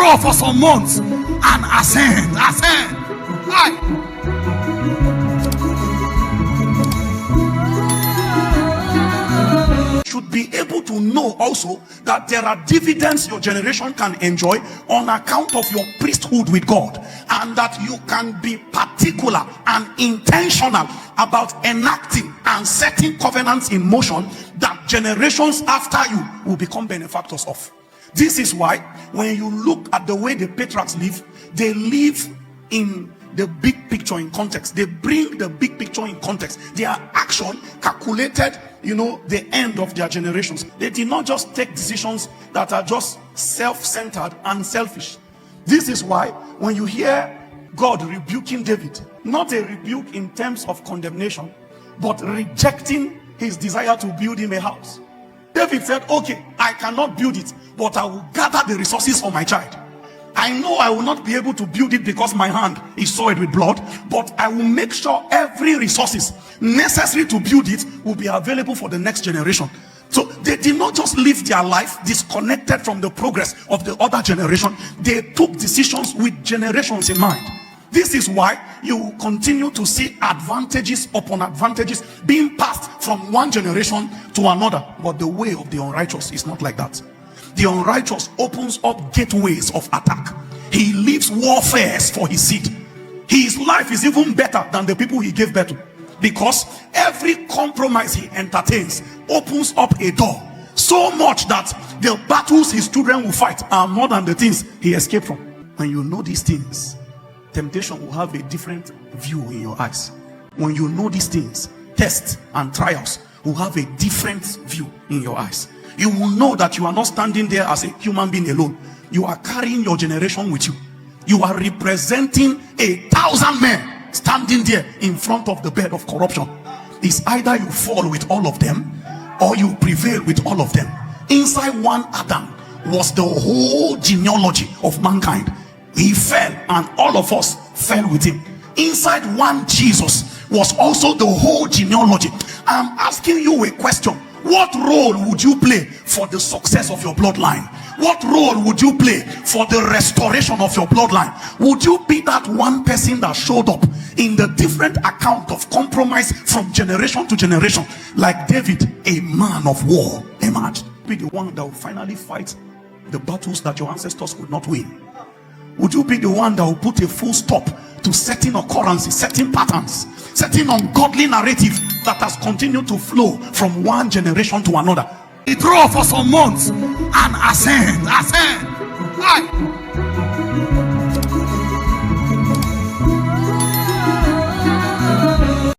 withdraw for some months and ascend. Why? Should be able to know also that there are dividends your generation can enjoy on account of your priesthood with God, and that you can be particular and intentional about enacting and setting covenants in motion that generations after you will become benefactors of. This is why when you look at the way the patriarchs live, they live in the big picture in context. They bring the big picture in context. Their action calculated, the end of their generations. They did not just take decisions that are just self-centered and selfish. This is why when you hear God rebuking David, not a rebuke in terms of condemnation, but rejecting his desire to build him a house. David said, okay, I cannot build it, but I will gather the resources for my child. I know I will not be able to build it because my hand is soiled with blood, but I will make sure every resources necessary to build it will be available for the next generation. So they did not just live their life disconnected from the progress of the other generation. They took decisions with generations in mind. This is why you will continue to see advantages upon advantages being passed from one generation to another. But the way of the unrighteous is not like that. The unrighteous opens up gateways of attack. He leaves warfares for his seed. His life is even better than the people he gave birth to, because every compromise he entertains opens up a door, so much that the battles his children will fight are more than the things he escaped from. When you know these things, temptation will have a different view in your eyes. When you know these things, tests and trials will have a different view in your eyes. You will know that you are not standing there as a human being alone. You are carrying your generation with you. You are representing 1,000 men standing there in front of the bed of corruption. It's either you fall with all of them or you prevail with all of them. Inside one Adam was the whole genealogy of mankind. He fell and all of us fell with him. Inside one Jesus was also the whole genealogy. I'm asking you a question. What role would you play for the success of your bloodline? What role would you play for the restoration of your bloodline? Would you be that one person that showed up in the different account of compromise from generation to generation, like David, a man of war? Imagine, be the one that will finally fight the battles that your ancestors could not win. Would you be the one that will put a full stop to certain occurrences, certain patterns, certain ungodly narrative that has continued to flow from one generation to another? Withdraw for some months and ascend. Why?